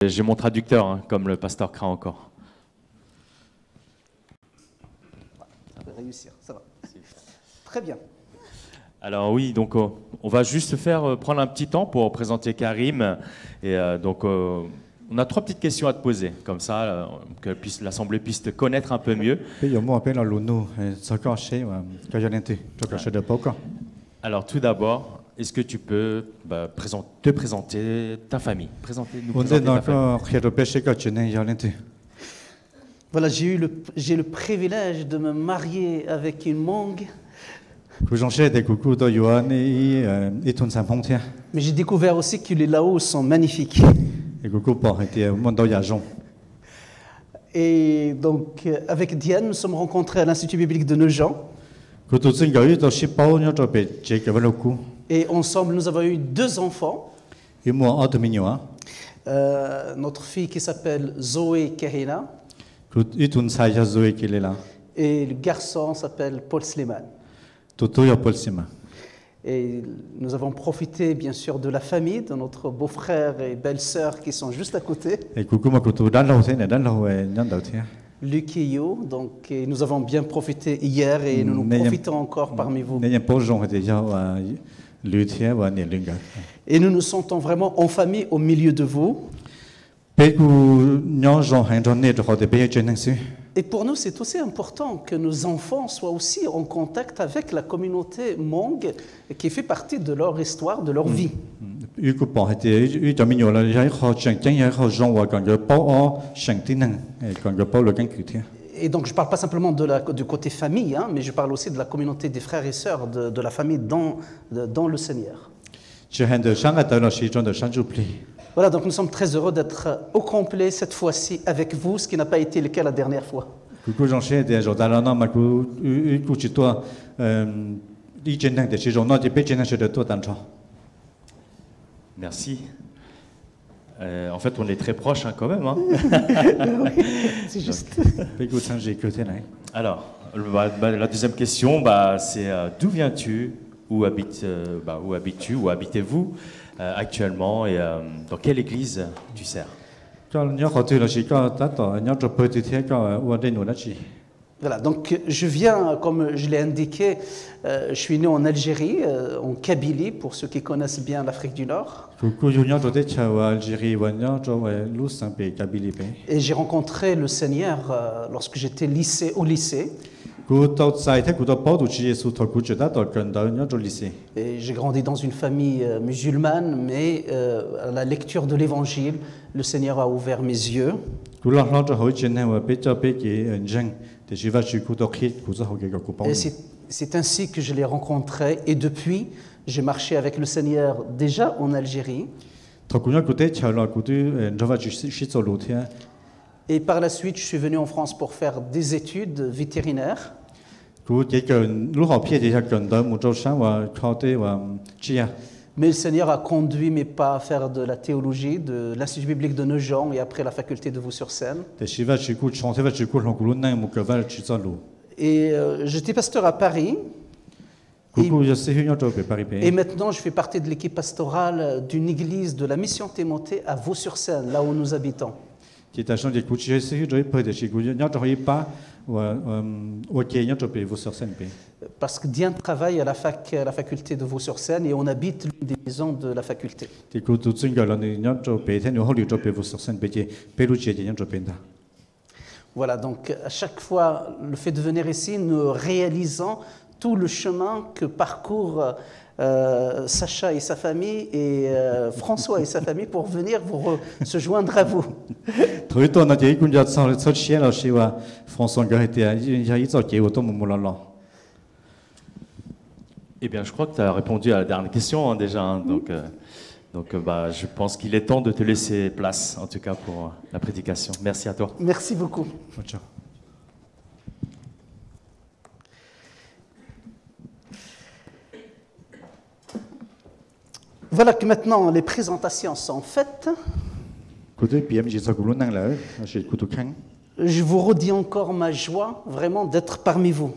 J'ai mon traducteur, hein, comme le pasteur craint encore. Ça va réussir, ça va. Très bien. Alors oui, donc on va juste prendre un petit temps pour présenter Karim. Et donc on a 3 petites questions à te poser, comme ça que l'Assemblée puisse te connaître un peu mieux. Alors tout d'abord, est-ce que tu peux te présenter ta famille? Nous présenter ta famille. Voilà, j'ai le privilège de me marier avec une Hmong. Mais j'ai découvert aussi que les Laos sont magnifiques. Et donc, avec Diane, nous sommes rencontrés à l'Institut biblique de Neujan. Et ensemble, nous avons eu 2 enfants. Notre fille qui s'appelle Zoé Kahina. Et le garçon s'appelle Paul Sliman. Et nous avons profité bien sûr de la famille, de notre beau-frère et belle-sœur qui sont juste à côté. Luc et Yo, donc nous avons bien profité hier et nous profitons encore parmi vous. Et nous nous sentons vraiment en famille au milieu de vous. Et pour nous, c'est aussi important que nos enfants soient aussi en contact avec la communauté Hmong qui fait partie de leur histoire, de leur vie. Et donc, je ne parle pas simplement du côté famille, hein, mais je parle aussi de la communauté des frères et sœurs de la famille dans le Seigneur. Voilà, donc nous sommes très heureux d'être au complet cette fois-ci avec vous, ce qui n'a pas été le cas la dernière fois. Merci. En fait, on est très proches hein, quand même. Hein. Oui, c'est juste. Alors, la deuxième question, c'est d'où viens-tu? Où habites-tu? Où habitez-vous actuellement? Et dans quelle église tu sers? Voilà, donc je viens, comme je l'ai indiqué, je suis né en Algérie, en Kabylie, pour ceux qui connaissent bien l'Afrique du Nord. Et j'ai rencontré le Seigneur lorsque j'étais au lycée. Et j'ai grandi dans une famille musulmane, mais à la lecture de l'Évangile, le Seigneur a ouvert mes yeux. Et c'est ainsi que je l'ai rencontré. Et depuis, j'ai marché avec le Seigneur déjà en Algérie. Et par la suite, je suis venu en France pour faire des études vétérinaires. Mais le Seigneur a conduit mes pas à faire de la théologie, de l'Institut biblique de Neujan et après la faculté de Vaux-sur-Seine. Et j'étais pasteur à Paris. Et maintenant, je fais partie de l'équipe pastorale d'une église de la mission Timothée à Vaux-sur-Seine, là où nous habitons. Parce que Diane travaille à la faculté de Vaux-sur-Seine et on habite l'une des maisons de la faculté. Voilà, donc à chaque fois, le fait de venir ici, nous réalisons tout le chemin que parcourent Sacha et sa famille et François et sa famille pour venir se joindre à vous. Eh bien, je crois que tu as répondu à la dernière question hein, déjà. Hein, donc, je pense qu'il est temps de te laisser place, en tout cas pour la prédication. Merci à toi. Merci beaucoup. Voilà que maintenant les présentations sont faites. Je vous redis encore ma joie vraiment d'être parmi vous.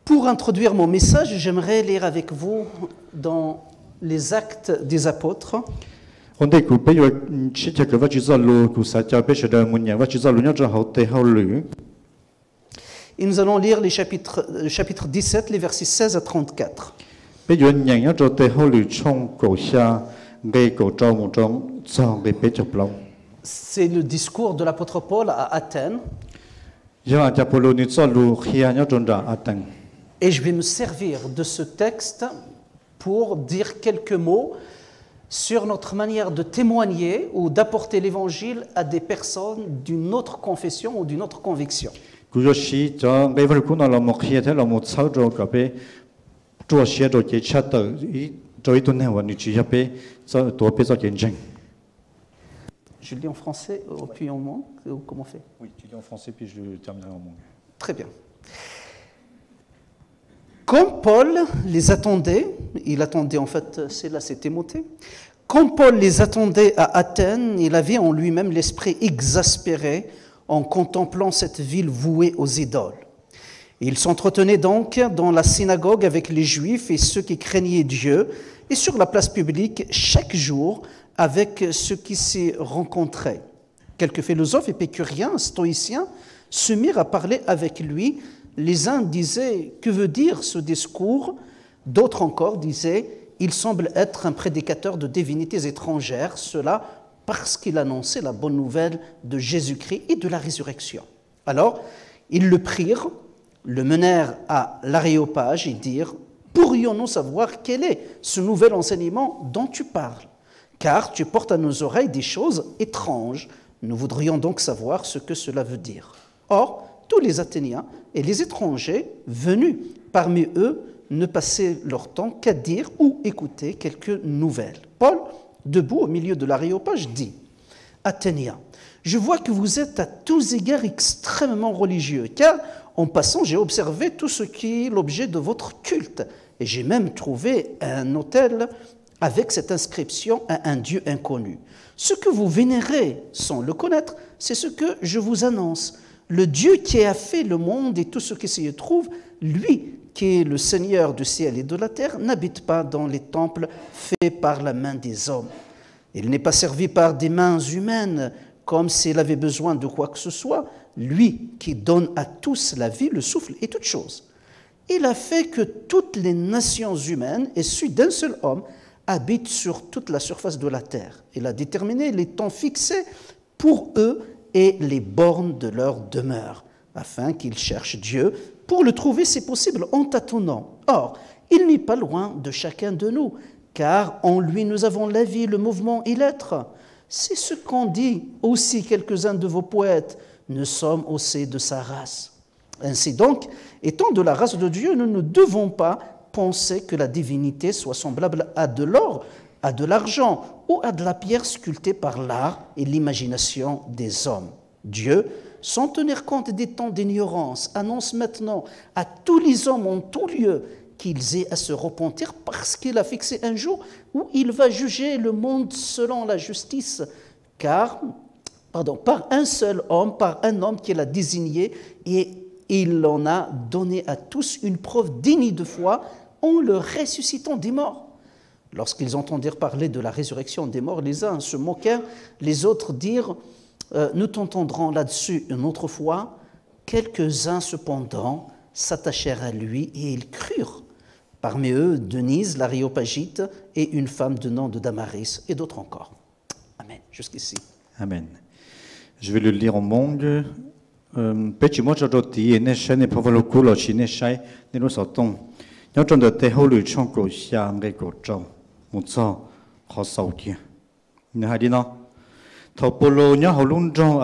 Pour introduire mon message, j'aimerais lire avec vous dans les Actes des Apôtres. Et nous allons lire le chapitre 17, les versets 16 à 34. C'est le discours de l'apôtre Paul à Athènes. Et je vais me servir de ce texte pour dire quelques mots sur notre manière de témoigner ou d'apporter l'évangile à des personnes d'une autre confession ou d'une autre conviction. Je lis en français puis en manque, ou comment on fait? Oui, tu lis en français puis je terminerai en manque. Très bien. Comme Paul les attendait, il attendait en fait, c'est Timothée, comme Paul les attendait à Athènes, il avait en lui-même l'esprit exaspéré en contemplant cette ville vouée aux idoles. Il s'entretenait donc dans la synagogue avec les Juifs et ceux qui craignaient Dieu, et sur la place publique chaque jour avec ceux qui s'y rencontraient. Quelques philosophes épicuriens, stoïciens, se mirent à parler avec lui. Les uns disaient « Que veut dire ce discours ?» D'autres encore disaient « Il semble être un prédicateur de divinités étrangères, cela parce qu'il annonçait la bonne nouvelle de Jésus-Christ et de la résurrection. » Alors, ils le prirent, le menèrent à l'Aréopage et dirent « Pourrions-nous savoir quel est ce nouvel enseignement dont tu parles ? Car tu portes à nos oreilles des choses étranges. Nous voudrions donc savoir ce que cela veut dire. » Or, tous les Athéniens et les étrangers venus parmi eux ne passaient leur temps qu'à dire ou écouter quelques nouvelles. Paul, debout au milieu de l'Aréopage, dit « Athéniens, je vois que vous êtes à tous égards extrêmement religieux, car en passant, j'ai observé tout ce qui est l'objet de votre culte, et j'ai même trouvé un autel avec cette inscription à un Dieu inconnu. Ce que vous vénérez sans le connaître, c'est ce que je vous annonce. Le Dieu qui a fait le monde et tout ce qui s'y trouve, lui qui est le Seigneur du ciel et de la terre, n'habite pas dans les temples faits par la main des hommes. Il n'est pas servi par des mains humaines, comme s'il avait besoin de quoi que ce soit, lui qui donne à tous la vie, le souffle et toutes choses. Il a fait que toutes les nations humaines, issues d'un seul homme, habitent sur toute la surface de la terre. Il a déterminé les temps fixés pour eux et les bornes de leur demeure, afin qu'ils cherchent Dieu. Pour le trouver, c'est possible en tâtonnant. Or, il n'est pas loin de chacun de nous, car en lui nous avons la vie, le mouvement et l'être. C'est ce qu'ont dit aussi quelques-uns de vos poètes. Nous sommes aussi de sa race. Ainsi donc, étant de la race de Dieu, nous ne devons pas penser que la divinité soit semblable à de l'or, à de l'argent ou à de la pierre sculptée par l'art et l'imagination des hommes. Dieu, sans tenir compte des temps d'ignorance, annonce maintenant à tous les hommes en tout lieu qu'ils aient à se repentir parce qu'il a fixé un jour où il va juger le monde selon la justice, par un seul homme, par un homme qu'il a désigné, et il en a donné à tous une preuve digne de foi en le ressuscitant des morts. Lorsqu'ils entendirent parler de la résurrection des morts, les uns se moquèrent, les autres dirent « Nous t'entendrons là-dessus une autre fois ». Quelques-uns cependant s'attachèrent à lui et ils crurent. Parmi eux, Denise, l'Aréopagite, et une femme de nom de Damaris, et d'autres encore. Amen. Jusqu'ici. Amen. Je vais le lire en mangue. Petit-moi, je dois dire, ne sais ne pas le coup, le chine sais, ne nous sortons. Nhớ trong đời tây hậu lưỡi trong cổ xa ngay cổ trâu một sao khó sầu kia nhớ hai đi nó thầu polo nhớ hậu luôn trong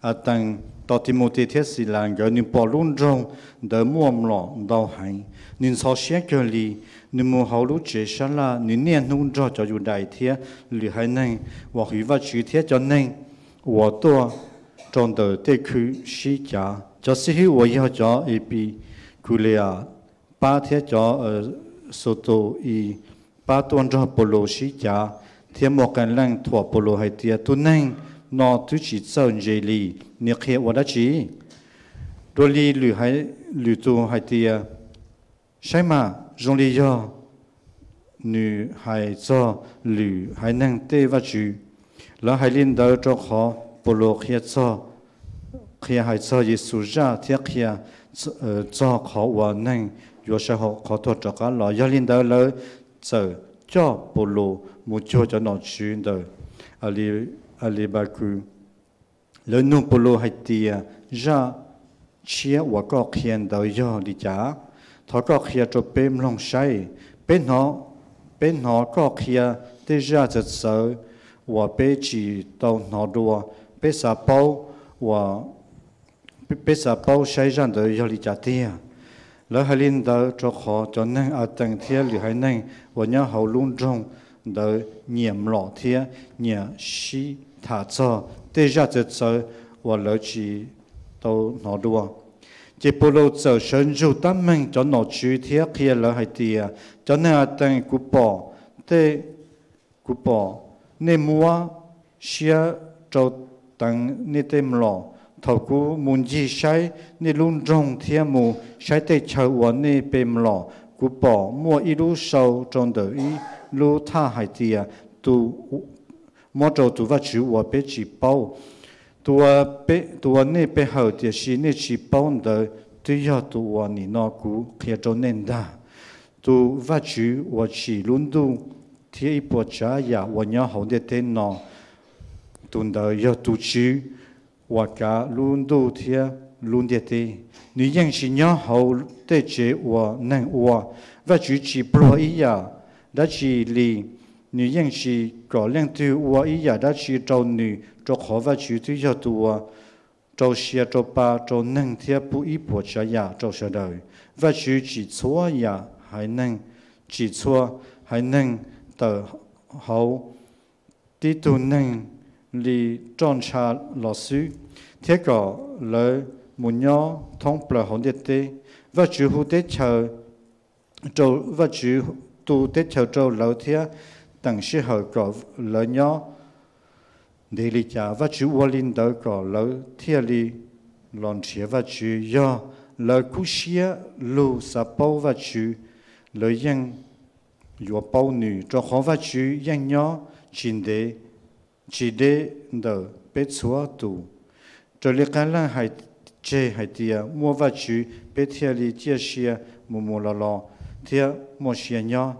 ở tầng tàu tìm một thiết sĩ làng gần nhưng bỏ luôn trong đỡ muộn lọ đau hành nhưng sau xe cơ li nhưng mua hậu lúc chế sáng là nhưng niên luôn trong cho dù đại thiết lưỡi hai nên và hủy vật chữ thiết cho nên và tôi trong đời tây khứ sĩ giả cho sĩ hữu và yêu cho epi kulia ba thiết cho số tổ y ba tuần cho polo sĩ giả thiết một cái lăng thua polo hay tiệt tu nên nó tu chỉ sau dễ li nhiệt hệ và đã chỉ đôi li lử tu hay tiệt ใช่ไหมจงลียอ女孩做女还能对话住，แล้วให้ลินเดอร์จะขอปุโรเขีย做เขียให้做耶稣จ้าเทียเขียจะขอว่านั่งอยู่เช้าขอโทษจากกันแล้วยาลินเดอร์เลยจะจ้าปุโรมุจจะนอนชื่นเดอali baku le nu polo haitia ja chia wa ko khian do yo li cha tho ko khia cho pem long sai bên nó có khia te ja zat so wa pe chi to no do pe sa pau sai jan do yo li cha tia le halin da cho kho cho nang a tang thia li hai nang wa nya hau lung jong da niệm lo thia nya shi thả cho tê ra chết sợ và lỡ chỉ tàu nó đua chỉ bù lô giờ sơn du tâm mình cho nó chữ thiết kia lỡ hay tiề cho nên tên cú bỏ nên mua xia cho tăng nên tem lọ thầu cú muốn gì sai nên luôn trong thiết mù sai tê chờ và nên bềm lọ cú bỏ mua ít lú sâu trong đời ý lú tha hay tiề tu mỗi chỗ tu vật chữ và bé chỉ bao tu này bé hậu thì chỉ này chỉ bao đời tuy giờ tu và ni nó cũ khi cho nên đa tu vật chữ và chỉ luôn tu thì ít bộ trả ya và nhớ hậu để tên nó tu đời giờ tu chữ và cả luôn tu thì luôn để tên nếu như chỉ nhớ hậu để chế và năng và vật chữ chỉ bao ý ya đã chỉ li nữ nhân sĩ có lượng tiêu và ý giả đã chỉ trâu nữ cho khó và chịu tiêu cho tua trâu xia trâu ba trâu nâng theo bù ý bộ trả giả trâu sợ đời và chịu chỉ xóa giả hay nâng chỉ xóa hay nâng tờ hậu tí tu nâng li tròn trà lọ sư thế có lời muốn nhớ thông bờ hồn địa tê và chịu hữu tết chờ trâu và chịu tu tết chờ trâu lâu thế tầng sĩ hậu có lợi nhỏ để lý trả và chú vô linh đỡ có lợi thiệt lý lòn chia và chú do lợi cú xía lưu sa bao và chú lợi dân yếu bao nữ cho khó và chú dân nhỏ chỉ để đỡ bé xóa tù cho lý cái là hay chê hay tiệt mua và chú bé thiệt lý chia xía mù lò thiệt mua xía nhỏ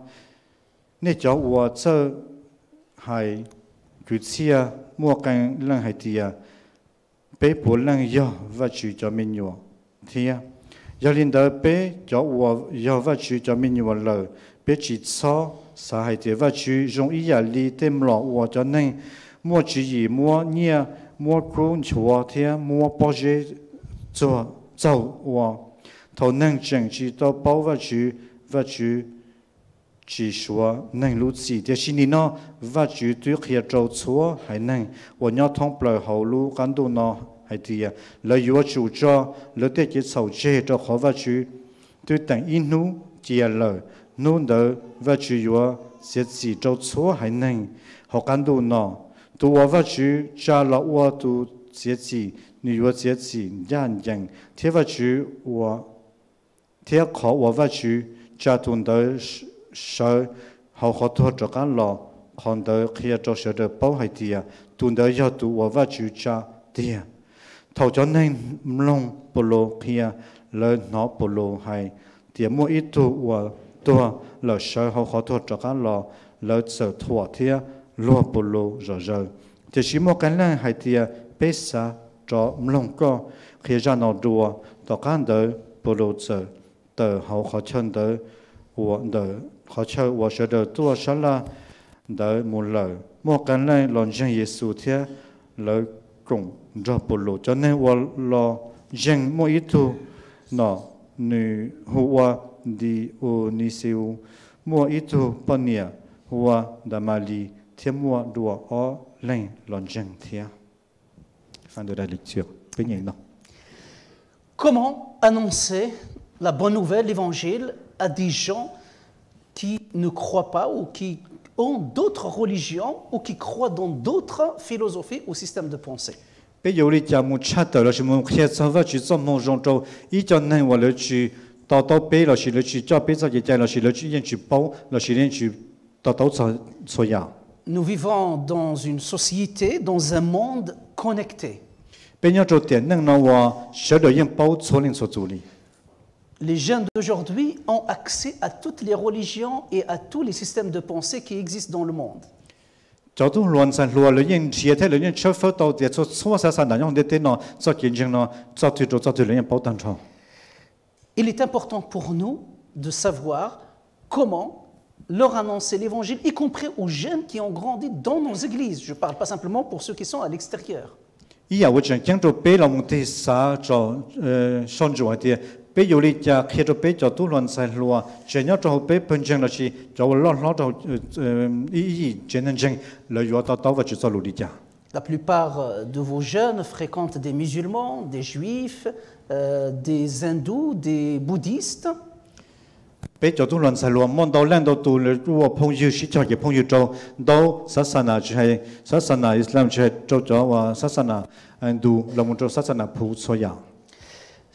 nên cho我这还举起莫干人还的被不能要我去叫民用天要领导被叫我要我去叫民用了被起操啥还的我去容易压力对不了我就能莫注意莫念莫空错天莫包些做走我头能整齐到包我去chỉ số năng lũ gì thì xin nó và chỉ tuyệt hiện trâu chúa hay năng và nhau thông bờ hậu lũ cán đồ nó hay thì lợi dụng chủ cho lợi thế chỉ sầu chế cho khó và chỉ tuyệt tận in nú chỉ lợi nú đỡ và chỉ yếu sẽ chỉ trâu chúa hay năng họ cán đồ nó tu và chỉ cha là và tu sẽ chỉ nếu sẽ chỉ nhân dân thế và chỉ và thế khó và chỉ cha tuần đỡ sợ họ khó thoát cho các lò còn đỡ khi cho sợ đỡ bao hay tiệt tuần đỡ do tu và chịu cha tiệt thầu cho nên long polo khi lời nó polo hay tiệt mua ít tu và tua lời sợ họ khó thoát cho các lò lời sợ thua tiệt lo polo rồi thì chỉ một cái là hay tiệt pesa cho long co khi ra nó đùa to các đỡ polo sợ đỡ họ khó chân đỡ và đỡ họ chơi và sẽ đỡ tua sẽ là đỡ một lời một cái này lòng dân Giêsu thế lời cùng cho polo cho nên và lo dân mỗi ít thu nó nữ hoa đi ô ni siêu mua ít thu bao nhiêu hoa damali thêm mua đùa ở lên lòng dân thế fin de la lecture bên nhảy nó Comment annoncer la bonne nouvelle, l'évangile, à des gens qui ne croient pas ou qui ont d'autres religions ou qui croient dans d'autres philosophies ou systèmes de pensée. Bây giờ đi chào một cha tờ là chỉ một khi sao và chỉ cho một dòng trâu ý cho nên và lợi chỉ 到到背了是了去叫背着给在了是了去人去包了是人去到所呀。Nous vivons dans une société, dans un monde connecté. 边要做点能呢话，晓得人包错人所做的。Les jeunes d'aujourd'hui ont accès à toutes les religions et à tous les systèmes de pensée qui existent dans le monde. 就都乱散乱了，人现在了人出发到的做错啥啥那样的电脑做见证呢，做对人包当场。Il est important pour nous de savoir comment leur annoncer l'évangile, y compris aux jeunes qui ont grandi dans nos églises. Je ne parle pas simplement pour ceux qui sont à l'extérieur. 以后我讲讲着背了，我们啥着上主的。背有哩家开着背叫都乱散乱，只要着背本正了是，就老着只能正了要到我就做路哩家。La plupart de vos jeunes fréquentent des musulmans, des juifs, des hindous, des bouddhistes. 背叫都乱散乱，望到两到都了，我朋友是叫嘅朋友做，到萨萨那就係萨萨那伊斯蘭就係做咗話薩薩那印度，我們做薩薩那普所呀。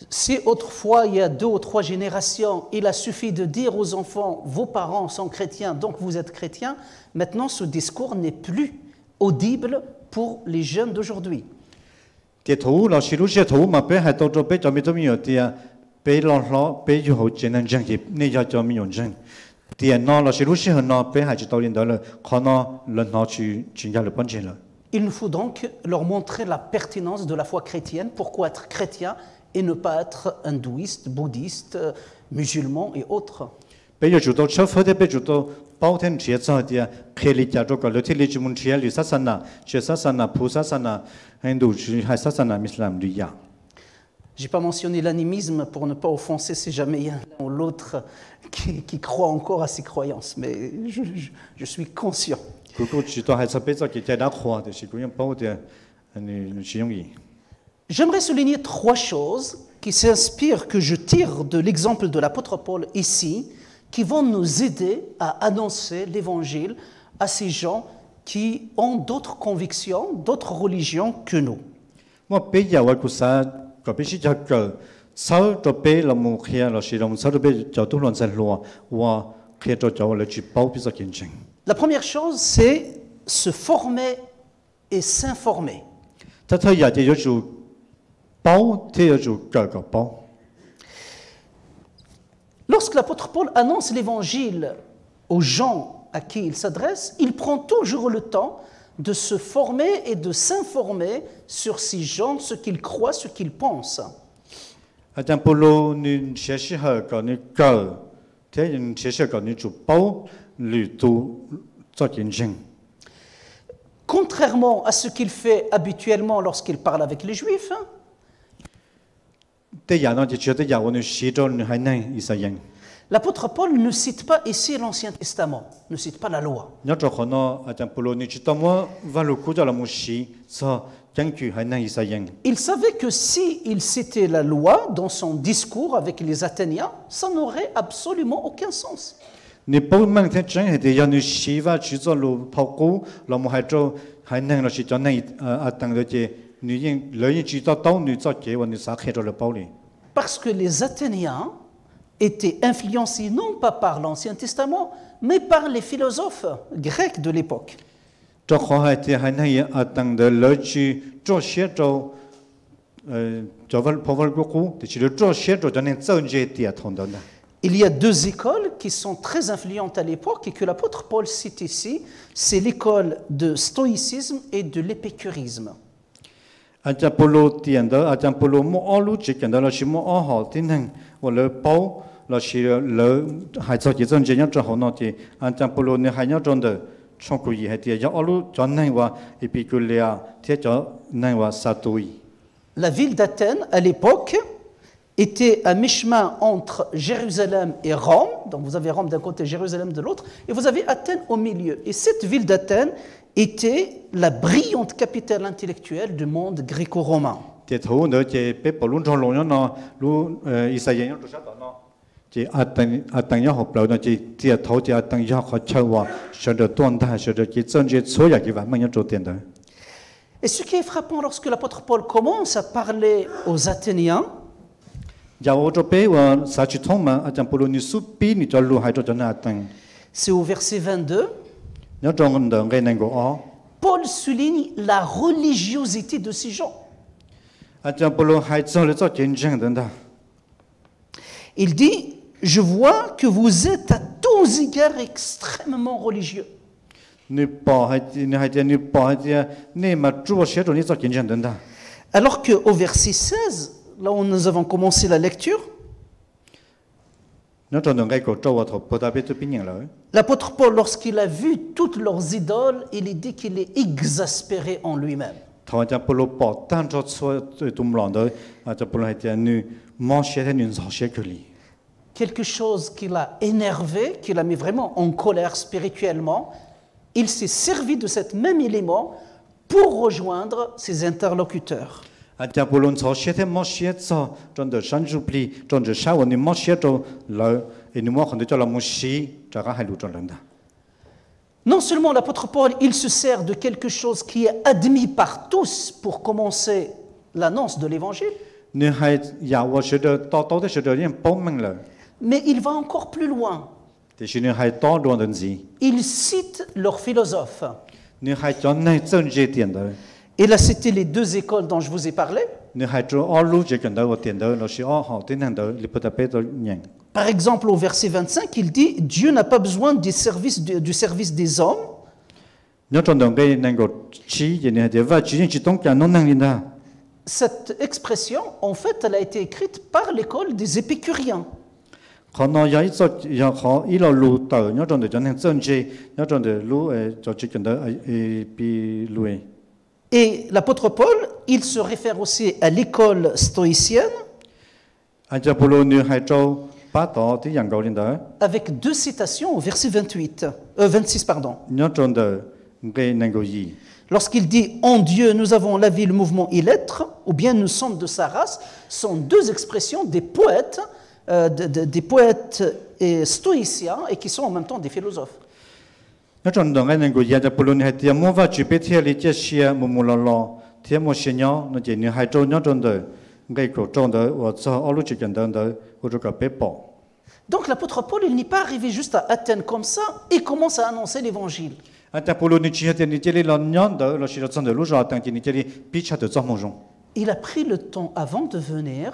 Si autrefois, il y a 2 ou 3 générations, il a suffi de dire aux enfants, vos parents sont chrétiens, donc vous êtes chrétiens, maintenant ce discours n'est plus audible pour les jeunes d'aujourd'hui. Il nous faut donc leur montrer la pertinence de la foi chrétienne, pourquoi être chrétien et ne pas être hindouiste, bouddhiste, musulman et autres. Je n'ai pas mentionné l'animisme pour ne pas offenser si jamais il y a l'un ou l'autre qui croit encore à ses croyances, mais je suis conscient. J'aimerais souligner 3 choses qui s'inspirent, que je tire de l'exemple de l'apôtre Paul ici, qui vont nous aider à annoncer l'évangile à ces gens qui ont d'autres convictions, d'autres religions que nous. La première chose, c'est se former et s'informer. Lorsque l'apôtre Paul annonce l'évangile aux gens à qui il s'adresse, il prend toujours le temps de se former et de s'informer sur ces gens, ce qu'ils croient, ce qu'ils pensent. Contrairement à ce qu'il fait habituellement lorsqu'il parle avec les Juifs, l'apôtre Paul ne cite pas ici l'Ancien Testament, ne cite pas la loi. Il savait que s'il citait la loi dans son discours avec les Athéniens, ça n'aurait absolument aucun sens. Parce que les Athéniens étaient influencés non pas par l'Ancien Testament, mais par les philosophes grecs de l'époque. Il y a 2 écoles qui sont très influentes à l'époque et que l'apôtre Paul cite ici, c'est l'école de stoïcisme et de l'épécurisme. La ville d'Athènes, à l'époque, était à mi-chemin entre Jérusalem et Rome. Donc vous avez Rome d'un côté, Jérusalem de l'autre, et vous avez Athènes au milieu. Et cette ville d'Athènes était la brillante capitale intellectuelle du monde gréco-romain. Et ce qui est frappant lorsque l'apôtre Paul commence à parler aux Athéniens, Yao cho pe wa sa chi thong ma atam polo ni su pi ni cho lu hai cho na tang. C'est au verset 22. Nhớ trong ngân ngai nang go o. Paul souligne la religiosité de ces gens. Atam polo hai cho le cho chen jeng den da. Il dit, je vois que vous êtes à tous égards extrêmement religieux. Ni pa hai ni hai ni pa hai ni ma chu bo xie cho ni cho chen jeng den da. Alors qu'au verset 16, là où nous avons commencé la lecture, Nhớ trong ngai go cho wa tho po da be tu pin yang la. l'apôtre Paul, lorsqu'il a vu toutes leurs idoles, il est dit qu'il est exaspéré en lui-même. Thọ atam polo po tan cho so tum long de atam polo hai ni mo xie de ni so xie ke li. Quelque chose qui l'a énervé, qui l'a mis vraiment en colère spirituellement, il s'est servi de cet même élément pour rejoindre ses interlocuteurs. Atam polo so xie de mo xie zo trong de shan ju pli trong de sha wo ni mo xie to la et ni mo khon de cho la mo xi cha ga hai lu trong da. Non seulement l'apôtre Paul, il se sert de quelque chose qui est admis par tous pour commencer l'annonce de l'évangile, Ni hai ya wo xie de to de xie de yin po meng le. mais il va encore plus loin. Te xi ni hai to duan den zi. Il cite leurs philosophes. Ni hai cho nai zhen je tian de. Et là, c'était les deux écoles dont je vous ai parlé. Ni hai zhe o lu je gen de wo tian de lo xi o hao tin nang de li po da pe de nyang. Par exemple, au verset 25, il dit « Dieu n'a pas besoin du service des hommes, Nhớ trong ngai nang go chi ye ni hai de va chi yin chi tong kya non nang lin da. cette expression, en fait, elle a été écrite par l'école des épicuriens. Khó nói giải cho ya khó ý là lù tờ nhớ trong để cho nên chân chi nhớ trong để lù cho chỉ cần đó bị lùi. Et l'apôtre Paul, il se réfère aussi à l'école stoïcienne Anh cho Paulo như hai châu ba tỏ tí dạng cầu lên đó avec deux citations au verset 26. Pardon. nhớ trong để cái năng cầu gì. Lorsqu'il dit « En Dieu, nous avons la vie, le mouvement et l'être » ou bien « Nous sommes de sa race » sont deux expressions des poètes, et stoïciens et qui sont en même temps des philosophes. Nhớ trong đó cái năng cầu gì cho Paulo như hai tiệm mua vào chỉ biết theo lý chế xia mua lo tiệm mua xia nhau nó chỉ như hai châu nhớ trong đó cái cầu trong đó và cho ở lúc chỉ cần đó và cho cả bé bỏ. Donc l'apôtre Paul, il n'est pas arrivé juste à Athènes comme ça et commence à annoncer l'évangile. Anh cho Paulo như chỉ hay như chỉ là nhon đó là chỉ là trong đó lúc rồi tăng chỉ như chỉ bị chặt được trong mông rong. Il a pris le temps avant de venir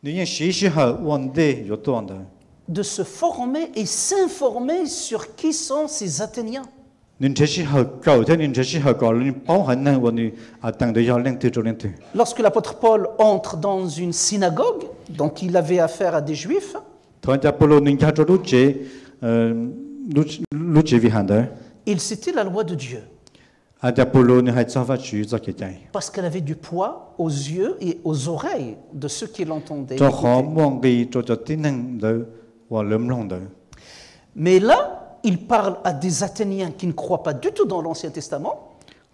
Nếu sĩ sĩ hở vấn đề有多的， de se former et s'informer sur qui sont ces Athéniens. 您这是好搞的，您这是好搞，您包含那我你啊，当的要领导做领导。 Lorsque l'apôtre Paul entre dans une synagogue, donc il avait affaire à des juifs, 同家不如您家做路节，路节为喊的， il citait la loi de Dieu. 啊家不如你还造法去做个在， Parce qu'elle avait du poids aux yeux et aux oreilles de ceux qui l'entendaient. 做好 l'écoutaient. 望嘅做做技能的，我諗弄的。 Mais là, il parle à des Athéniens qui ne croient pas du tout dans l'Ancien Testament.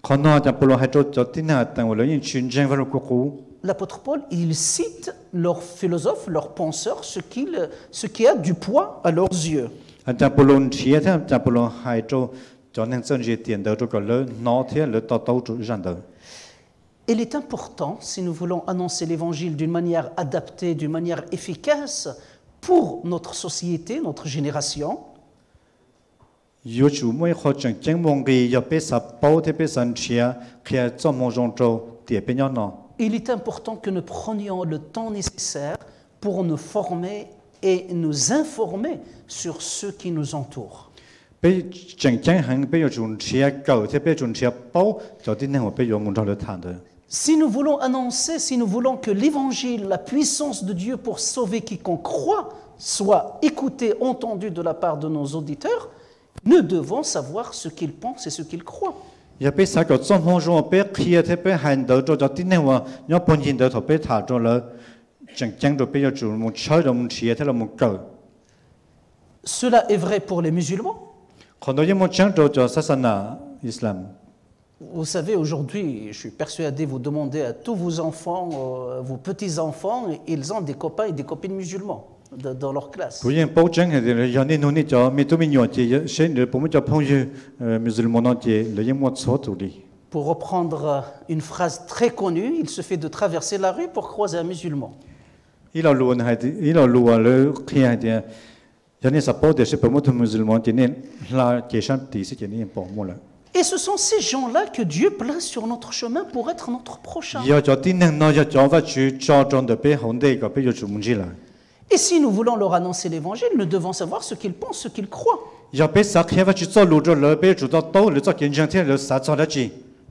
可能啊家不如还做做技能，但我諗人全正法律國庫， L'apôtre Paul, il cite leurs philosophes, leurs penseurs, ce qui a du poids à leurs yeux. 啊家不如企業聽，家不如還做做能真係點的做個了，拿鐵了到到做人的。 Il est important, si nous voulons annoncer l'Évangile d'une manière adaptée, d'une manière efficace pour notre société, notre génération, 有主每好正正望嘅要俾十包啲俾神車，佢係做夢中做啲俾人咯。 il est important que nous prenions le temps nécessaire pour nous former et nous informer sur ceux qui nous entourent. 俾正正行俾有轉車舊，啲俾轉車包，就啲人會俾有門咗嚟談嘅。 Si nous voulons annoncer, si nous voulons que l'Évangile, la puissance de Dieu pour sauver quiconque croit, soit écoutée, entendue de la part de nos auditeurs, nous devons savoir ce qu'ils pensent et ce qu'ils croient. 要俾曬個做夢中俾佢啲俾行到咗，就啲人話有半現到頭俾談咗啦，正正就俾有轉門車就門車睇到門舊。 Cela est vrai pour les musulmans. 可能有門正就就薩薩那伊斯蘭。 Vous savez, aujourd'hui, je suis persuadé, vous demandez à tous vos enfants, vos petits-enfants, ils ont des copains et des copines musulmans dans leur classe. 佢因保證係啲有啲努力咗，咪都咪用嘅，先你幫我做朋友，musulman嘅，你應該錯做啲。 Pour reprendre une phrase très connue, il suffit de traverser la rue pour croiser un musulman. 伊老路係啲，伊老路啊，你聽係啲，有啲 support 係pour moi musulman，啲呢la question 啲是啲呢 pour moi 啦。Et ce sont ces gens-là que Dieu place sur notre chemin pour être notre prochain. 有咗啲呢，我就做法去做裝的俾紅地個俾要做唔知啦。Et si nous voulons leur annoncer l'évangile, nous devons savoir ce qu'ils pensent, ce qu'ils croient. 要俾實開法去做路咗了，俾做到到，你做見證聽了實做得住。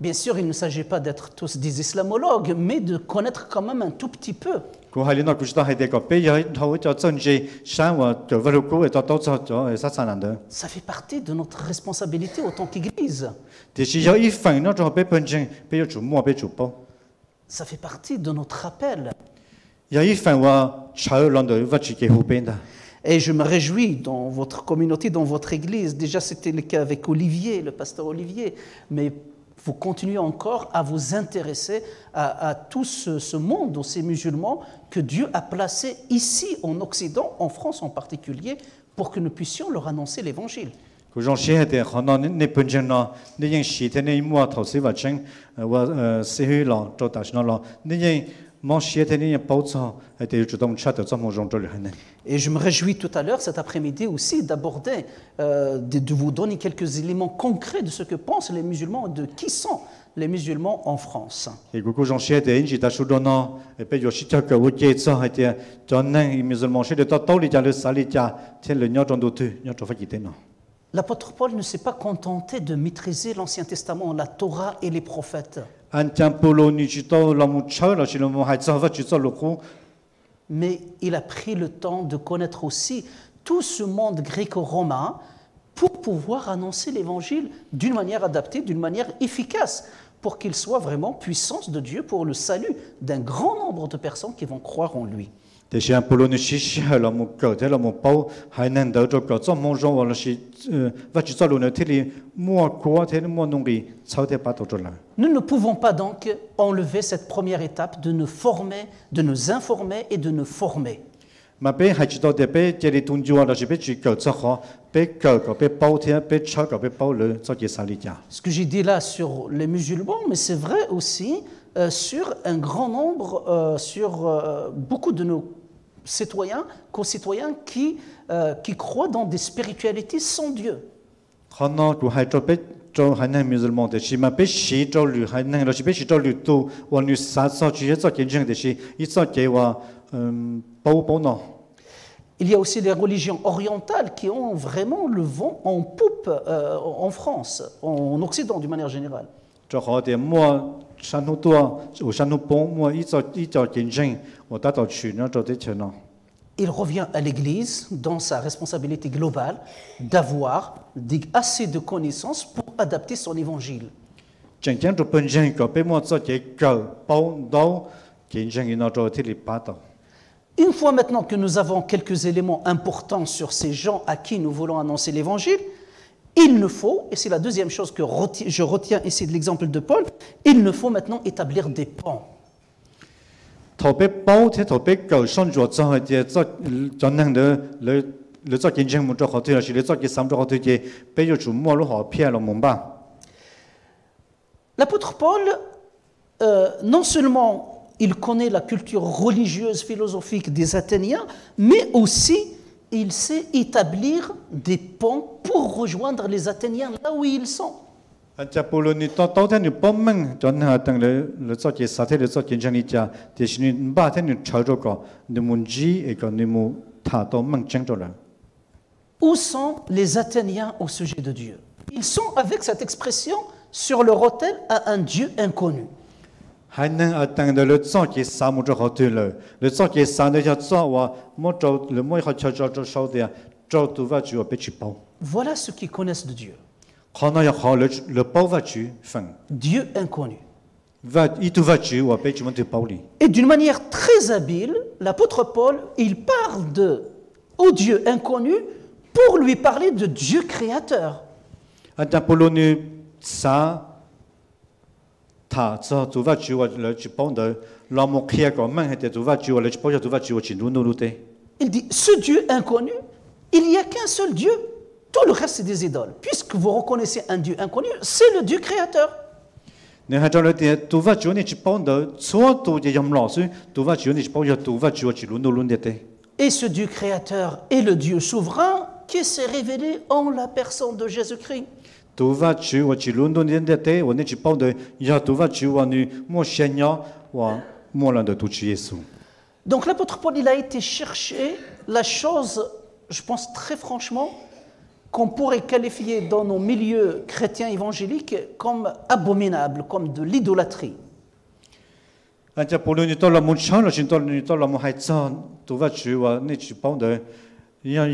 Bien sûr, il ne s'agit pas d'être tous des islamologues, mais de connaître quand même un tout petit peu. 佢係你嗱，佢知道係啲個俾有頭就真係生活就為了嗰就到咗咗實實難得。 Ça fait partie de notre responsabilité autant qu'Église. 但是有一份呢，就俾本證，俾要做乜，俾做包。 Ça fait partie de notre appel. 有一份話採兩度屈住嘅後邊的。 Et je me réjouis dans votre communauté, dans votre Église. Déjà, c'était le cas avec Olivier, le pasteur Olivier. Mais vous continuez encore à vous intéresser à tout ce monde, aux ces musulmans que Dieu a placés ici en Occident, en France en particulier, pour que nous puissions leur annoncer l'Évangile. 佢種寫係可能你本身咯，你應時睇你摸頭先話清，話死去咯，做大事咯，你應摸寫睇你應補錯，係要主動出頭做冇用咗嚟係呢。 Et je me réjouis tout à l'heure, cet après-midi aussi, d'aborder, de vous donner quelques éléments concrets de ce que pensent les musulmans, de qui sont les musulmans en France. 如果佢種寫係應時大數多咯，譬如說條嘅會記錯係啲，就呢musulman寫到到你家你撒你家，聽你要裝到對，要做法幾點咯。 L'apôtre Paul ne s'est pas contenté de maîtriser l'Ancien Testament, la Torah et les prophètes. 按照保羅你知道老母抄了，是老母係做法去做路苦。 Mais il a pris le temps de connaître aussi tout ce monde gréco-romain pour pouvoir annoncer l'Évangile d'une manière adaptée, d'une manière efficace, pour qu'il soit vraiment puissance de Dieu pour le salut d'un grand nombre de personnes qui vont croire en lui. 但是保羅你是係老母教，睇老母包係能得咗個做夢中或者是或者做路呢，睇你摸過睇你摸弄嘅，抄啲把到咗啦。 Nous ne pouvons pas donc enlever cette première étape de nous former, de nous informer et de nous former. 嘛俾係知道啲俾這裡動作，或者是俾住教做好，俾教個俾包聽，俾抄個俾包了，做嘅啥嚟㗎？ Ce que j'ai dit là sur les musulmans, mais c'est vrai aussi sur un grand nombre, sur beaucoup de nos concitoyens qui croient dans des spiritualités sans Dieu. 可能佢係做俾做係呢 musulman，但是嘛俾時做律係呢，或者俾時做律都，或者殺殺住一做見證，但是一做嘅話包呢。 Il y a aussi les religions orientales qui ont vraiment le vent en poupe en France, en Occident d'une manière générale. 做好啲摸山好多，有山好幫摸一做見證，我得到傳咗做啲傳咯。 Il revient à l'Église, dans sa responsabilité globale, d'avoir assez de connaissances pour adapter son évangile. 正正做本身個俾我做嘅教包到見證，然後做啲嚟把到。 Une fois maintenant que nous avons quelques éléments importants sur ces gens à qui nous voulons annoncer l'évangile, il nous faut, et c'est la deuxième chose que je retiens ici de l'exemple de Paul, il nous faut maintenant établir des ponts. 頭俾包睇頭俾教信咗做係啲做做能嘅你做見證冇做好啲，還是你做嘅三做好啲嘅，俾要做摸攞好偏咯明白？ L'apôtre Paul, non seulement il connaît la culture religieuse, philosophique des Athéniens, mais aussi il sait établir des ponts pour rejoindre les Athéniens là où ils sont. 按照保羅你到睇你幫忙，就係等你做嘅實體你做見證你家，但是你唔把睇你抄咗個，你冇知一個你冇睇到掹證咗啦。 Où sont les Athéniens au sujet de Dieu? Ils sont avec cette expression sur leur autel à un Dieu inconnu. 係能等你做嘅三冇做好啲啦，你做嘅三你就做話冇做，你冇好做少啲啊，做到話就俾住包。 Voilà ceux qui connaissent de Dieu. 可能要好你包話住分， Dieu inconnu. 話一度話住話俾住乜嘢包你。 Et d'une manière très habile, l'apôtre Paul, il parle au Dieu inconnu pour lui parler de Dieu créateur. 按照保羅你三。 他做做法主話嚟去幫到，老木企個門係啲做法主話嚟去幫咗做法主話前路路地。 Il dit, ce Dieu inconnu, il n'y a qu'un seul Dieu. Tout le reste, c'est des idoles. Puisque vous reconnaissez un Dieu inconnu, c'est le Dieu créateur. 你係做你哋讀法主你只幫到錯讀嘅音樂書，讀法主你只幫咗讀法主只亂到亂啲啲。Et ce Dieu créateur est le Dieu souverain qui s'est révélé en la personne de Jésus-Christ. 讀法主我只亂到亂啲啲，我你只幫到要讀法主我你莫信仰我莫諗到讀主耶穌。Donc l'apôtre Paul, il a été chercher la chose, je pense très franchement, qu'on pourrait qualifier dans nos milieux chrétiens évangéliques comme abominable, comme de l'idolâtrie. Anh cha Paul ni to la mun chang la chin to ni to la mun hai chan tu va chu wa ni chi pao de ya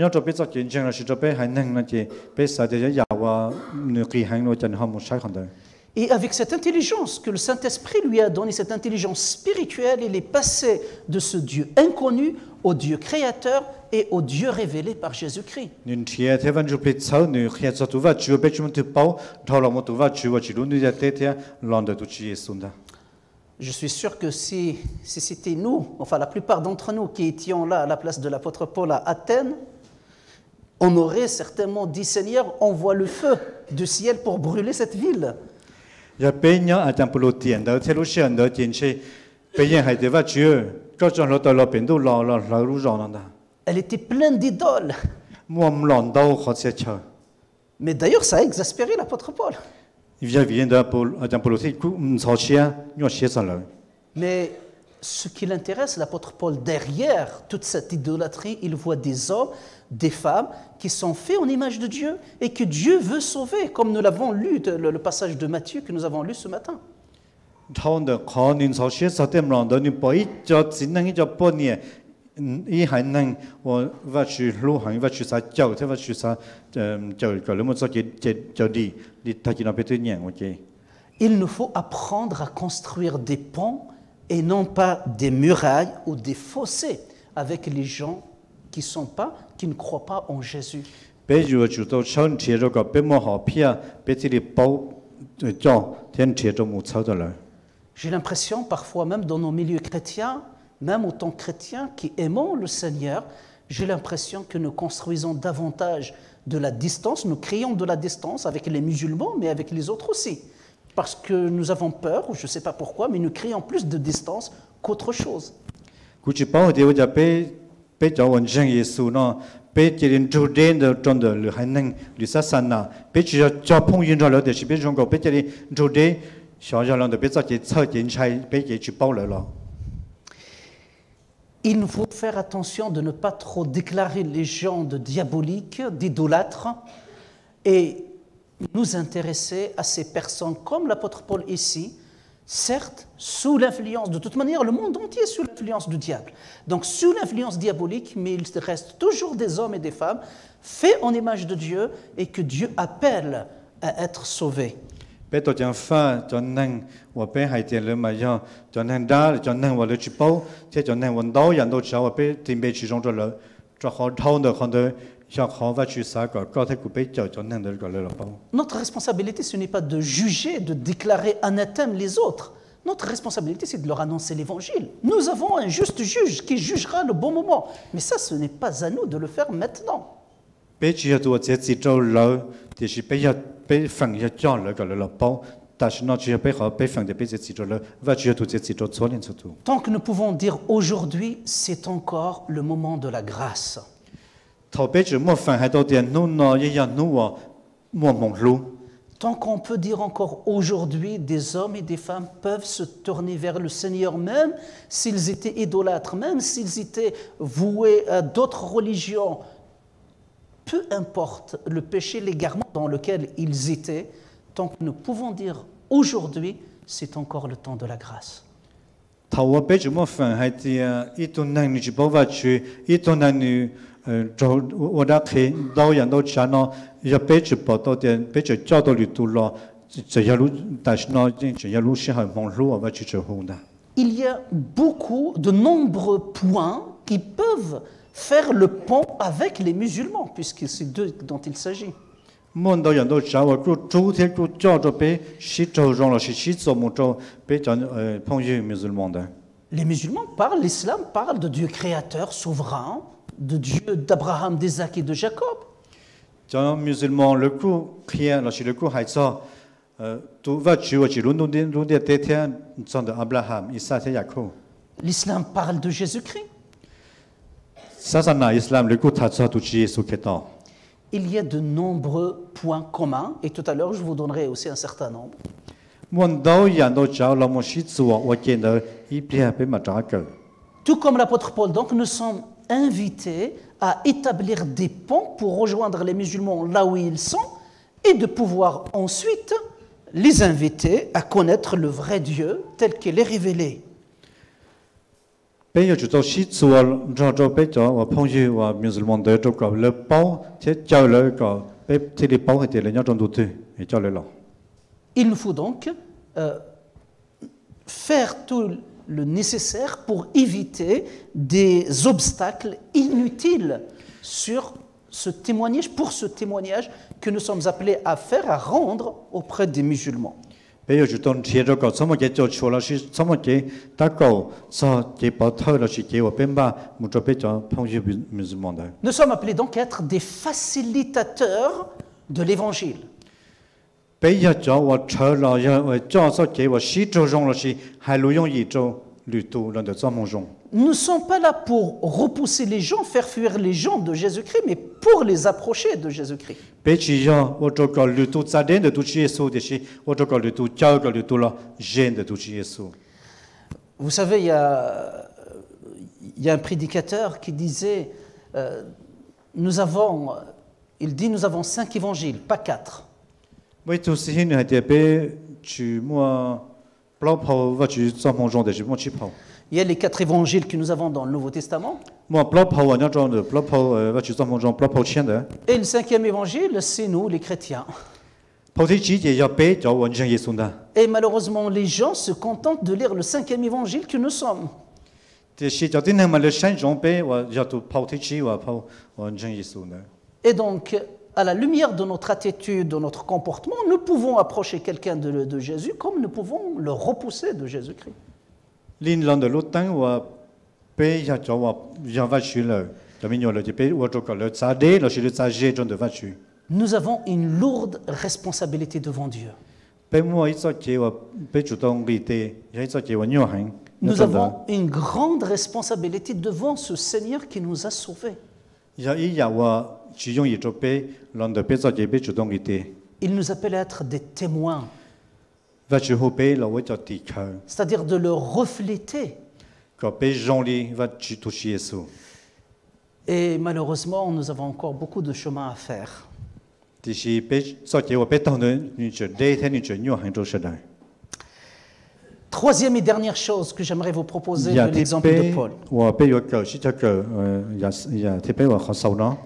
to pe za kin chang la shi to pe hai nang na chi pe sa de ya wa ni ki hang no chan ha mu sai khon de. Et avec cette intelligence que le Saint-Esprit lui a donnée, cette intelligence spirituelle, il est passé de ce Dieu inconnu au Dieu créateur et au Dieu révélé par Jésus-Christ. Nin thia the van ju pe chau ni khia cha tu va chu pe chu tu pao tho la mo tu va chu wa chi lu ni ya te te lon de tu chi yesu da. Je suis sûr que si c'était nous, enfin la plupart d'entre nous qui étions là à la place de l'apôtre Paul à Athènes, on aurait certainement dit, Seigneur, envoie le feu du ciel pour brûler cette ville. Ya pe nya a tam pulu tien da the lu xian de jin chi pe yin hai de va chu cho cho lo to lo pen du lo lu zong da. Elle était pleine d'idoles. Mo m lon dao kho se cha. Mais d'ailleurs, ça a exaspéré l'apôtre Paul. Il vient de Paul a tam pulu ti ku so xia nyo xie sa le. Mais ce qui l'intéresse, l'apôtre Paul, derrière toute cette idolâtrie, il voit des hommes, des femmes qui sont faits en image de Dieu et que Dieu veut sauver, comme nous l'avons lu, le passage de Matthieu que nous avons lu ce matin. Il nous faut apprendre à construire des ponts et non pas des murailles ou des fossés avec les gens qui ne croient pas en Jésus. J'ai l'impression parfois même dans nos milieux chrétiens, même autant chrétiens qui aimons le Seigneur, j'ai l'impression que nous construisons davantage de la distance, nous créons de la distance avec les musulmans, mais avec les autres aussi. Parce que nous avons peur, ou je ne sais pas pourquoi, mais nous créons plus de distance qu'autre chose. Il nous faut faire attention de ne pas trop déclarer les gens de diaboliques, d'idolâtres, et nous intéresser à ces personnes comme l'apôtre Paul ici, certes sous l'influence, de toute manière le monde entier est sous l'influence du diable, donc sous l'influence diabolique, mais il reste toujours des hommes et des femmes faits en image de Dieu et que Dieu appelle à être sauvés. Notre responsabilité, ce n'est pas de juger, de déclarer anathème les autres. Notre responsabilité, c'est de leur annoncer l'évangile. Nous avons un juste juge qui jugera le bon moment. Mais ça, ce n'est pas à nous de le faire maintenant. Tant que nous pouvons dire aujourd'hui, c'est encore le moment de la grâce. Tant qu'on peut dire encore aujourd'hui, des hommes et des femmes peuvent se tourner vers le Seigneur, même s'ils étaient idolâtres, même s'ils étaient voués à d'autres religions, peu importe le péché, l'égarement dans lequel ils étaient, tant que nous pouvons dire aujourd'hui, c'est encore le temps de la grâce. Il y a de nombreux points qui peuvent faire le pont avec les musulmans, puisque c'est d'eux dont il s'agit. Les musulmans parlent, l'islam parle de Dieu créateur, souverain, de Dieu d'Abraham, d'Isaac et de Jacob. tu va tu wa chỉ luôn đi tế thiên trong đó Abraham, Isaac et Jacob. L'islam parle de Jésus-Christ. Sasana Islam le coup tatsa tu chi Jésus ketan. Il y a de nombreux points communs et tout à l'heure je vous donnerai aussi un certain nombre. Mon dao yan do chao la mo shi tsuwa wa ken de i plia pe ma cha ke. Tout comme l'apôtre Paul, donc nous sommes invités à établir des ponts pour rejoindre les musulmans là où ils sont et de pouvoir ensuite les inviter à connaître le vrai Dieu tel qu'il est révélé. Pe yo chu shi tsuwa zhao pe zhao wa pong yu wa musulman de zhao ko le bao tie jiao le ko pe ti li bao he le nya zhong du tu e jiao le lo. Il nous faut donc faire tout le nécessaire pour éviter des obstacles inutiles sur ce témoignage, pour ce témoignage que nous sommes appelés à faire, à rendre auprès des musulmans. Pe yo chu ton tie zhao ko somo ke zhao chu la shi somo ke ta ko so ke pa thao la shi ke wa pe ba mu zhao pe zhao pong yu musulman de. Nous sommes appelés donc à être des facilitateurs de l'évangile. Pe ya zhao wa che la ya wa zhao so ke wa shi zhao zhong la shi hai lu yong yi zhao lu tu lan de zhao mong zhong. Nous ne sommes pas là pour repousser les gens, faire fuir les gens de Jésus-Christ, mais pour les approcher de Jésus-Christ. Pe chi ya wo zhao ko lu tu za den de tu chi Yesu de shi wo zhao ko lu tu jiao ko lu tu la jen de tu chi Yesu. Vous savez, il y a un prédicateur qui disait, nous avons 5 évangiles, pas 4. Moi tu si hin ha de pe chu mo plau pao va chu zhao mong zhong de shi mo chi pao. Il y a les 4 évangiles que nous avons dans le Nouveau Testament. Moi plau pao wa nya zhong de plau pao va chu zhao mong zhong plau pao qian de. Et le 5e évangile, c'est nous, les chrétiens. Pao ti ji ye ya pe zhao wen zheng Yesu da. Et malheureusement, les gens se contentent de lire le 5e évangile que nous sommes. De shi zhao din ma le shan zhong pe wa ya tu pao ti ji wa pao wen zheng Yesu de. Et donc, à la lumière de notre attitude, de notre comportement, nous pouvons approcher quelqu'un de Jésus comme nous pouvons le repousser de Jésus-Christ. Lin lan de lu tang wa pe ya zhao wa ya va chu le. De mi le de pe wo zhao ko le za de le shi le za je zhong de va chu. Nous avons une lourde responsabilité devant Dieu. Pe mo i zo ke wa pe chu dong li de ya i zo ke wa nyo han. Nous avons une grande responsabilité devant ce Seigneur qui nous a sauvés. Ya i ya wa chi yong yi zhao pe lan de pe zo ke pe chu dong li de. Il nous appelle à être des témoins, Va chu ho pe la wo zhao ti ka. c'est-à-dire de le refléter. Ko pe zhong li va chu tu shi Yesu. Et malheureusement, nous avons encore beaucoup de chemin à faire. Di shi pe zo ke wa pe tong de ni zhe de te ni zhe nyo han zhou shi dai. Troisième et dernière chose que j'aimerais vous proposer Ya de ti l'exemple de pe Paul. wa pe yo ke shi ta ke ya ti pe wa kha sao na.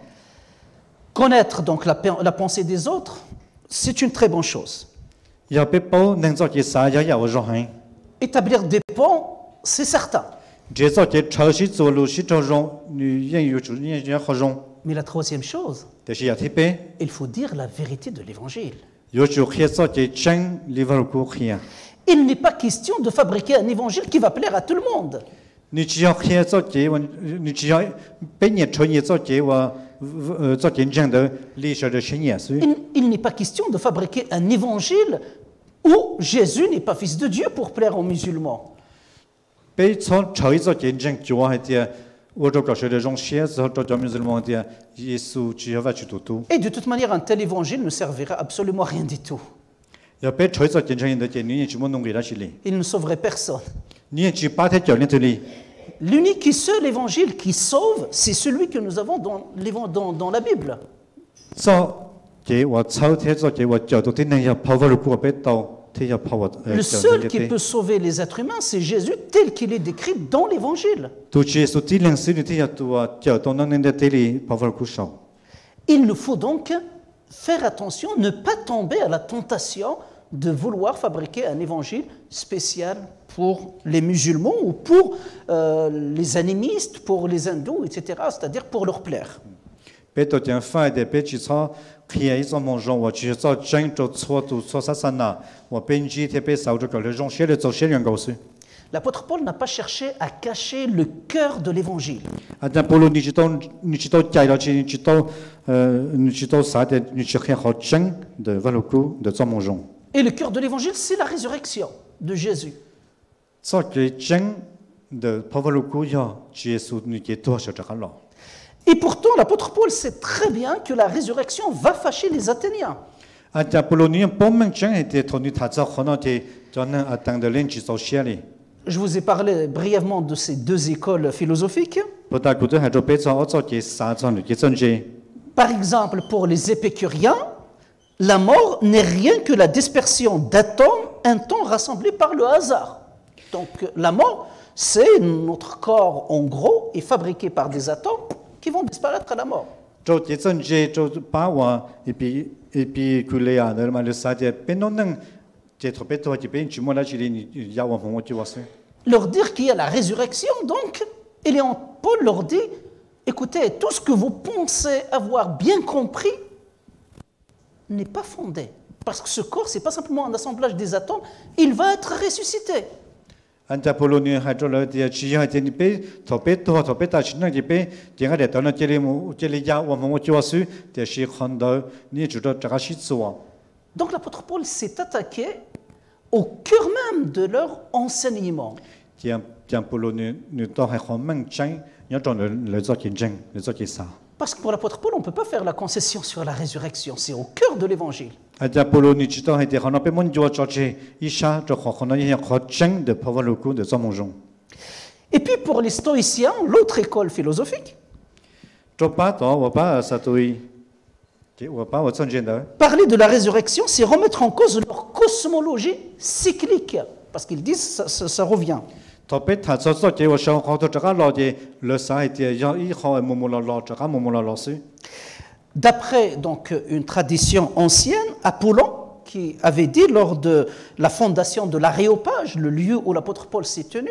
Connaître donc la pensée des autres, c'est une très bonne chose. Ya pe po neng zo ke sa ya ya wa zhong han. Établir des ponts, c'est certain. Je zo ke chao shi zo lu shi zhou zhong ni yan yu chu ni yan ho zhong. Mais la troisième chose, De shi ya ti pe il faut dire la vérité de l'Évangile. yo chu khie zo ke chen li va ku khia. Il n'est pas question de fabriquer un évangile qui va plaire à tout le monde. Ni chi ya khie zo ke wa ni chi ya pe ni chou ye zo ke wa zo ke zheng de li shi de shen ye su. Il n'est pas question de fabriquer un évangile où Jésus n'est pas fils de Dieu pour plaire aux musulmans. 被从朝一座见证就往海的，我这个学的中写之后，这叫musulman的耶稣只要去读读， Et de toute manière, un tel évangile ne servira absolument à rien du tout. 要被朝一座见证的见，你也去么弄给他去哩， Il ne sauverait personne. 你也去把他教练这里， L'unique et seul évangile qui sauve, c'est celui que nous avons dans la Bible. 做给我朝天做给我教导的那样跑过了过被刀。 Le seul qui peut sauver les êtres humains, c'est Jésus tel qu'il est décrit dans l'Évangile. Il nous faut donc faire attention, ne pas tomber à la tentation de vouloir fabriquer un évangile spécial pour les musulmans ou pour les animistes, pour les hindous, etc., c'est-à-dire pour leur plaire. L'apôtre Paul n'a pas cherché à cacher le cœur de l'évangile. Et le cœur de l'évangile, c'est la résurrection de Jésus. 做嘅真的破坏了古要耶稣你嘅多少这个咯。 Et pourtant, l'apôtre Paul sait très bien que la résurrection va fâcher les Athéniens. 啊，在保罗尼帮忙真係啲同你睇咗可能啲就能啊等到領取到些哩。 Je vous ai parlé brièvement de ces deux écoles philosophiques. 不但佢都係做比較我做嘅三種嘅真嘅。 Par exemple, pour les épicuriens, la mort n'est rien que la dispersion d'atomes un temps rassemblés par le hasard. Donc la mort, c'est notre corps en gros est fabriqué par des atomes qui vont disparaître à la mort. 做嘅真嘅做把話一邊佢哋啊，你咪你曬嘅邊度能即係特別多嘅邊全部嚟住你有我我就話先。 Leur dire qu'il y a la résurrection, donc, et Léon Paul leur dit, écoutez, tout ce que vous pensez avoir bien compris n'est pas fondé. Parce que ce corps, ce n'est pas simplement un assemblage des atomes, il va être ressuscité. อันจะพลุนี่ให้做了啲只要係你俾特別多特別大錢嘅俾，點解嚟到呢？這裡有我們就話說，就是看到你做到這個事做。 Donc l'apôtre Paul s'est attaqué au cœur même de leur enseignement. 將保羅你都係好明真，要做你做見證，你做結實。 Parce que pour l'apôtre Paul, on ne peut pas faire la concession sur la résurrection, c'est au cœur de l'évangile. 啊，將保羅你知道係啲可能俾門做做些，一下就可能一樣可真的破壞了故的做夢中。 Et puis pour les stoïciens, l'autre école philosophique, 做把到我把實對，我把我真正的。 parler de la résurrection, c'est remettre en cause leur cosmologie cyclique. Parce qu'ils disent ça revient. 特別睇所做嘅我想學到這個邏輯，歷史係啲要以後冇冇落這個冇冇落落書。 D'après donc une tradition ancienne, Apollon, qui avait dit lors de la fondation de l'Aréopage, le lieu où l'apôtre Paul s'est tenu,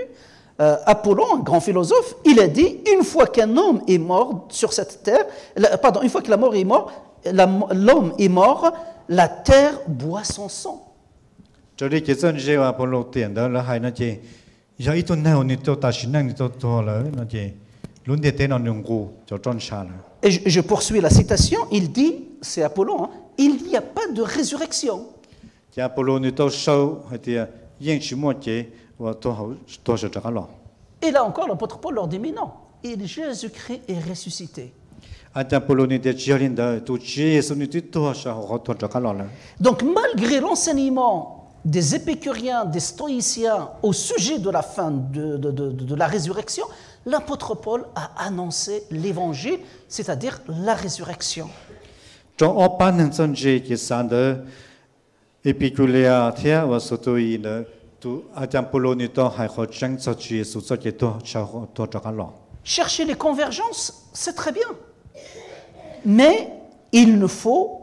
Apollon, un grand philosophe, il a dit une fois qu'un homme est mort sur cette terre, une fois que la mort est mort, l'homme est mort, la terre boit son sang. 這裡其實係話保羅點的，然後呢就有一種呢，你都大學呢，你都多了，那就論點點那用過就轉下了。 Et je poursuis la citation, il dit, c'est Apollon, hein, il n'y a pas de résurrection. 就保羅你都收係啲應許末節，我都好多少這個咯。 Et là encore, l'apôtre Paul leur dit, mais non, Jésus-Christ est ressuscité. 啊，就保羅你哋只有領導，都耶穌你哋多少好多這個咯啦。 Donc malgré l'enseignement des épicuriens, des stoïciens au sujet de la fin de la résurrection, l'apôtre Paul a annoncé l'évangile, c'est-à-dire la résurrection. trong ở ban nhân dân gì cái sản đó, Epicurea thế và số tuổi nữa, tu Adam Poloni đó hay họ tranh cho chuyện số cho cái đó cho cho cái lo. Chercher les convergences, c'est très bien. Mais il ne faut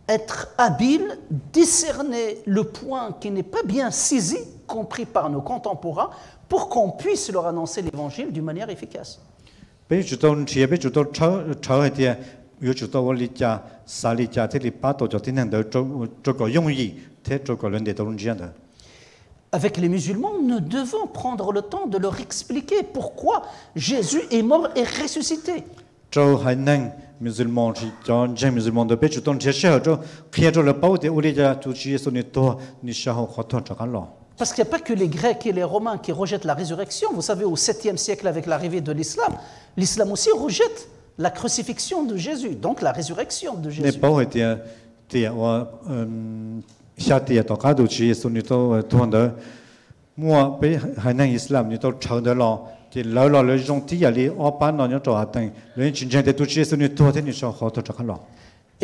être habile, discerner le point qui n'est pas bien saisi, compris par nos contemporains, pour qu'on puisse leur annoncer l'évangile d'une manière efficace. Bây giờ tôi chỉ bây giờ tôi chờ thì bây giờ tôi lý cha sa lý cha thì lý bắt đầu cho tin rằng đó cho có dụng ý thế cho có lần để tôi nói đó. Avec les musulmans, nous devons prendre le temps de leur expliquer pourquoi Jésus est mort et ressuscité. Cho hai năng musulman thì cho dân musulman đó bây giờ tôi chia sẻ cho khi cho là bảo để uli cha tu chỉ số này to ni sao họ khó cho cái lo. Parce qu'il n'y a pas que les Grecs et les Romains qui rejettent la résurrection. Vous savez, au 7e siècle, avec l'arrivée de l'islam, l'islam aussi rejette la crucifixion de Jésus, donc la résurrection de Jésus. Et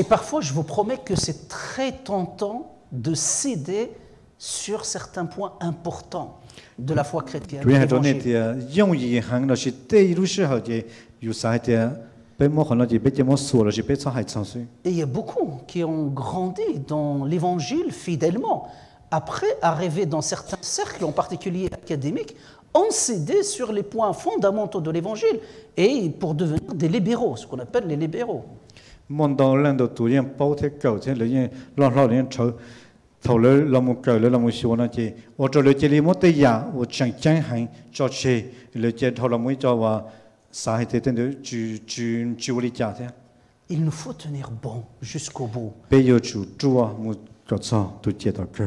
parfois, je vous promets que c'est très tentant de céder sur certains points importants de la foi chrétienne. Et il y a beaucoup qui ont grandi dans l'évangile fidèlement. Après, arriver dans certains cercles, en particulier académiques, ont cédé sur les points fondamentaux de l'évangile et pour devenir des libéraux, ce qu'on appelle les libéraux. Thầu lỡ là một cờ lỡ là một số nó chỉ, ở chỗ lỡ chỉ li một tay giả, ở chẳng chẳng hành cho chơi, lỡ chỉ thầu là mới cho và xã hội thế nên chú li giả thế. Il nous faut tenir bon jusqu'au bout. Bây giờ chú chua một chỗ sao tôi chỉ đó cơ.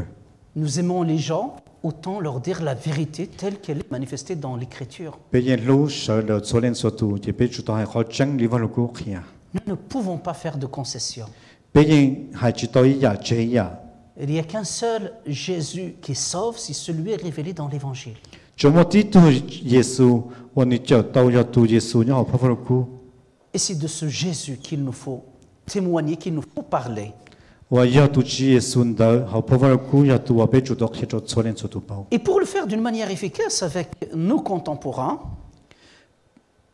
nous aimons les gens, autant leur dire la vérité telle qu'elle est manifestée dans l'Écriture. 被人路舍了所连所图，就被主导还好真理法路过去啊。 Nous ne pouvons pas faire de concessions. 被人还知道一呀这呀， Il n'y a qu'un seul Jésus qui sauve si celui est révélé dans l'Évangile. 怎么地图耶稣，我你就都要读耶稣，然后法路过。 Et c'est de ce Jésus qu'il nous faut témoigner, qu'il nous faut parler. 我要读耶稣的，好法路过要读我被主导去做所连所图包。 Et pour le faire d'une manière efficace avec nos contemporains,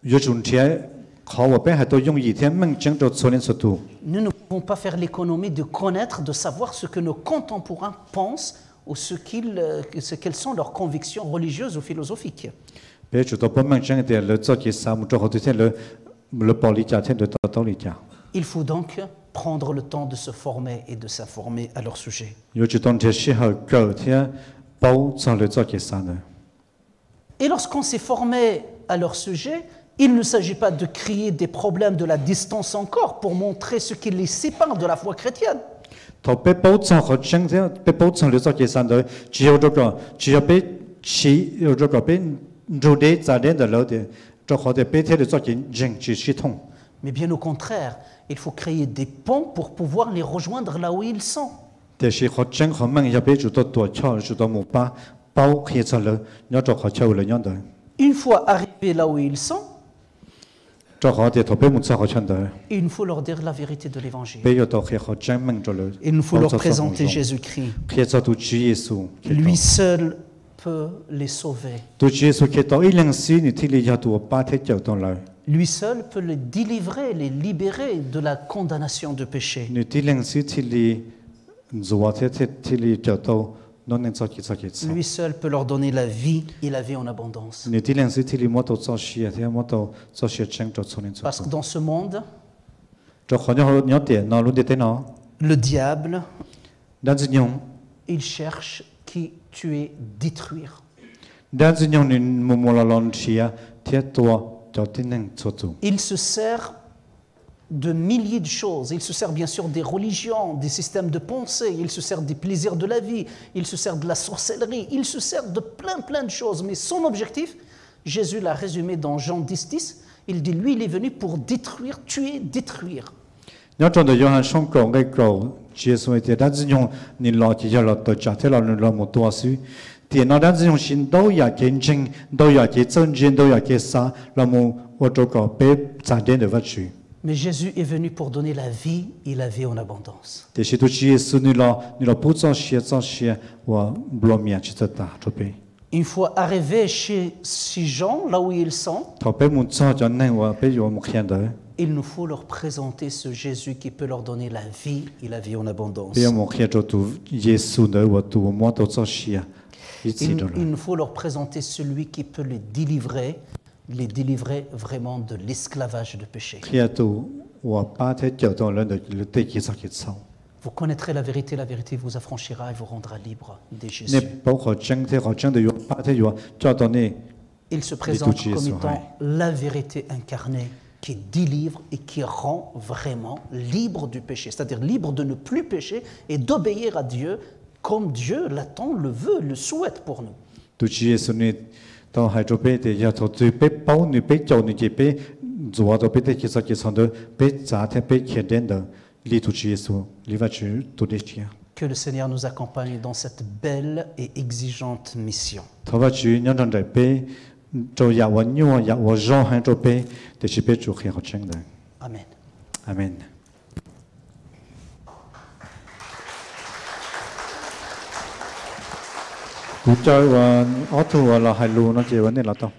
有种天，好我被还都用一天梦讲做所连所图。 nous ne pouvons pas faire l'économie de connaître, de savoir ce que nos contemporains pensent ou quelles sont leurs convictions religieuses ou philosophiques. 被主导不梦讲的了，做些啥么做好的天了保利家天的到道理家。 Il faut donc prendre le temps de se former et de s'informer à leur sujet. 有主动天时候够天包做了做些啥呢？ Et lorsqu'on s'est formé à leur sujet, il ne s'agit pas de créer des problèmes de la distance encore pour montrer ce qui les sépare de la foi chrétienne. 头被包做好真天被包做了做些啥的，只有被有这个被主的在的了的，做好的被天的做些人只系统。 Mais bien au contraire, il faut créer des ponts pour pouvoir les rejoindre là où ils sont. 但是好真好梦要被主导多巧，主导木巴包可以做了，要做好巧了样的， Une fois arrivés là où ils sont, 做好的头被木做好chân的， il nous faut leur dire la vérité de l'Évangile. 被要到可以好真梦做了， Il nous faut leur présenter Jésus-Christ. 可以做到主耶稣。 Lui seul peut les sauver. 到主耶稣可以到一两时，你听你要到八天就到来。 Lui seul peut les délivrer, les libérer de la condamnation de péché. 你第两时听你做天听你就到，侬能做几做几次？ Lui seul peut leur donner la vie et la vie en abondance. 你第两时听你莫到做事，听莫到做事真做错人做 Parce que dans ce monde, 做好像好鸟电脑，录的电脑， le diable, 但是用， il cherche qui tuer, détruire. 但是用你默默啦乱事啊，贴多。 Il se sert de milliers de choses. Il se sert bien sûr des religions, des systèmes de pensée, il se sert des plaisirs de la vie, il se sert de la sorcellerie, il se sert de plein de choses. Mais son objectif, Jésus l'a résumé dans Jean 10, il dit, lui, il est venu pour détruire, tuer, détruire. tiền nó đã dùng xin đâu ya kiến trình đâu ya kiến chân chiến đâu ya kiến sa là một ô tô có bếp trả đến được vật chủ. Mais Jésus est venu pour donner la vie et la vie en abondance. Để chỉ tu chỉ sự ni lo bút cho xia và lo miệng chỉ tất cả cho bé. Une fois arrivés chez ces gens, là où ils sont, thọ bé muốn cho nên và bé yo một hiện đời. Il nous faut leur présenter ce Jésus qui peut leur donner la vie et la vie en abondance. Bé một hiện cho tu Giêsu đời và tu mua tu cho xia. Il nous faut leur présenter celui qui peut les délivrer vraiment de l'esclavage de péché. Vous connaîtrez la vérité vous affranchira et vous rendra libre de Jésus. Il se présente comme étant la vérité incarnée qui délivre et qui rend vraiment libre du péché, c'est-à-dire libre de ne plus pécher et d'obéir à Dieu comme Dieu l'attend, le veut, le souhaite pour nous. Que le Seigneur nous accompagne dans cette belle et exigeante mission. Amen. Amen. Cú chơi và ó thu là hai lù nó chỉ vấn đề là tao